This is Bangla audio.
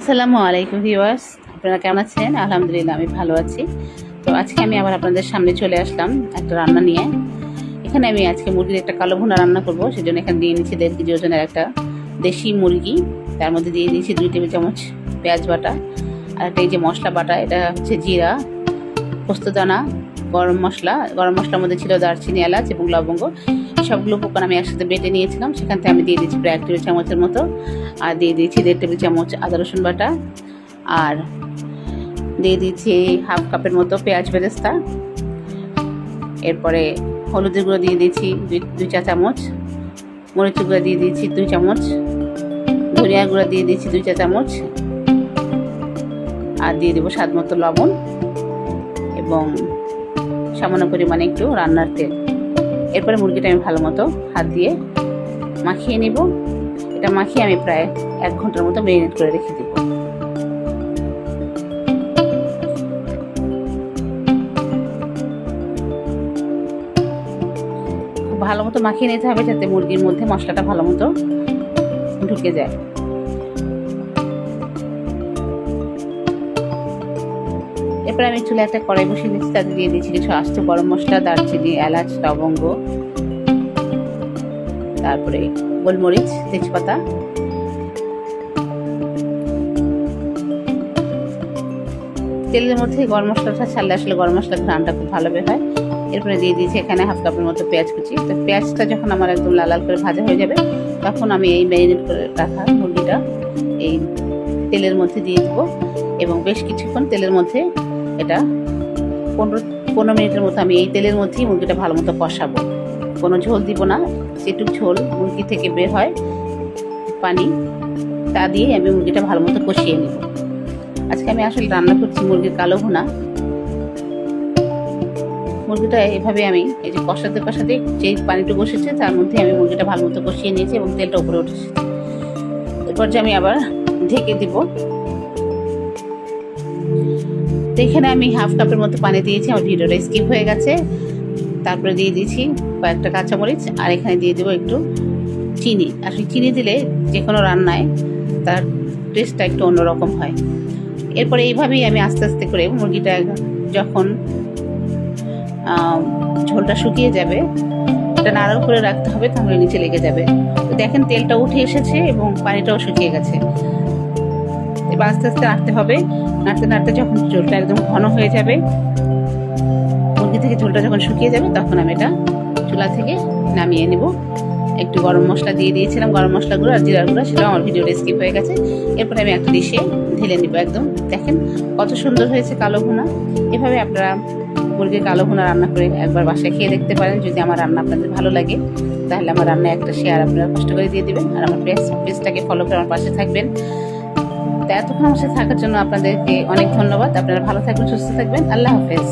আসসালামু আলাইকুম ভিউয়ার্স, আপনারা কেমন আছেন? আলহামদুলিল্লাহ আমি ভালো আছি। তো আজকে আমি আবার আপনাদের সামনে চলে আসলাম একটা রান্না নিয়ে। এখানে আমি আজকে মুরগির একটা কালো ভুনা রান্না করব। সেজন্য এখানে দিয়ে নিচ্ছি 1.5 কেজি ওজনের একটা দেশি মুরগি। তার মধ্যে দিয়ে দিয়েছি 2 টেবিল চামচ পেঁয়াজ বাটা, আর একটা এই যে মশলা বাটা, এটা হচ্ছে জিরা, পোস্তদানা, গরম মশলার মধ্যে ছিল দারচিনি, এলাচ এবং লবঙ্গ। সবগুলো উপকরণ আমি একসাথে বেটে নিয়েছিলাম। সেখান থেকে আমি দিয়ে দিচ্ছি প্রায় 1 টেবিল চামচের মতো, আর দিয়ে দিয়েছি 1.5 টেবিল চামচ আদা রসুন বাটা, আর দিয়ে দিচ্ছি হাফ কাপের মতো পেঁয়াজ বেরেস্তা। এরপরে হলুদের গুঁড়ো দিয়ে দিয়েছি 2 চা চামচ, মরিচের গুঁড়ো দিয়ে দিয়েছি 2 চামচ, ধনিয়া গুঁড়ো দিয়ে দিয়েছি 2 চা চামচ, আর দিয়ে দেবো স্বাদ মতো লবণ এবং সামান্য পরিমাণে একটু রান্নার তেল। এরপরে মুরগিটা আমি ভালো মতো হাত দিয়ে মাখিয়ে নিব। এটা মাখিয়ে আমি প্রায় 1 ঘন্টার মতো ম্যারিনেট করে রেখে দেব। ভালো মতো মাখিয়ে নিতে হবে যাতে মুরগির মধ্যে মশলাটা ভালো মতো ঢুকে যায়। এরপর আমি চুলে একটা কড়াই বসিয়ে দিচ্ছি, তাতে দিয়ে দিচ্ছি কিছু আস্ত গরম মশলা, দারচিনি, এলাচ, লবঙ্গ, তারপরে গোলমরিচ, তেজপাতা। তেলের মধ্যে গরম মশলাটা ছাড়লে আসলে গরম মশলার ঘ্রাণটা খুব ভালো বের হয়। এরপরে দিয়ে দিয়েছি এখানে হাফ কাপের মতো পেঁয়াজ কুচি। তো পেঁয়াজটা যখন আমার একদম লাল লাল করে ভাজা হয়ে যাবে, তখন আমি এই ম্যারিনেট করে রাখা মুরগিটা এই তেলের মধ্যে দিয়ে দেবো এবং বেশ কিছুক্ষণ তেলের মধ্যে এটা 15 মিনিটের মতো আমি এই তেলের মধ্যেই মুরগিটা ভালো মতো কষাবো। কোনো ঝোল দিব না, যেটুকু ঝোল মুরগি থেকে বের হয় পানি, তা দিয়ে আমি মুরগিটা ভালো মতো কষিয়ে নেব। আজকে আমি আসলে রান্না করছি মুরগির কালো ভুনা। মুরগিটা এভাবে আমি এই যে কষাতে কষাতে যে পানিটা বসেছে তার মধ্যে আমি মুরগিটা ভালো মতো কষিয়ে নিয়েছি এবং তেলটা উপরে উঠেছে। এরপর যে আমি আবার ঢেকে দিব। তো এখানে আমি হাফ কাপের মতো পানি দিয়েছি, আমার ভিডিওটা স্কিপ হয়ে গেছে। তারপরে দিয়ে দিয়েছি কয়েকটা কাঁচামরিচ, আর এখানে দিয়ে দেবো একটু চিনি। আসলে চিনি দিলে যে কোনো রান্নায় তার টেস্টটা একটু অন্যরকম হয়। এরপরে এইভাবেই আমি আস্তে আস্তে করে মুরগিটা যখন ঝোলটা শুকিয়ে যাবে, এটা নাড়াল করে রাখতে হবে, তাহলে নিচে লেগে যাবে। তো দেখেন তেলটা উঠে এসেছে এবং পানিটাও শুকিয়ে গেছে। এবার আস্তে আস্তে নাড়তে হবে। নাড়তে নাড়তে যখন ঝোলটা একদম ঘন হয়ে যাবে, মুরগি থেকে ঝোলটা যখন শুকিয়ে যাবে, তখন আমি এটা চুলা থেকে নামিয়ে নেব। একটু গরম মশলা দিয়ে দিয়েছিলাম, গরম মশলা গুঁড়ো আর জিরার গুঁড়ো, সেটাও আমার ভিডিওটা স্কিপ হয়ে গেছে। এরপরে আমি একটা ডিশে ঢেলে নিব। একদম দেখেন কত সুন্দর হয়েছে কালো ভুনা। এভাবে আপনারা মুরগির কালো ভুনা রান্না করে একবার বাসায় খেয়ে দেখতে পারেন। যদি আমার রান্না আপনাদের ভালো লাগে, তাহলে আমার রান্নায় একটা শেয়ার আপনারা কষ্ট করে দিয়ে দিবেন, আর আমার পেজটাকে ফলো করে আমার পাশে থাকবেন। তো এতক্ষণ আমার সাথে থাকার জন্য আপনাদেরকে অনেক ধন্যবাদ। আপনারা ভালো থাকবেন, সুস্থ থাকবেন। আল্লাহ হাফেজ।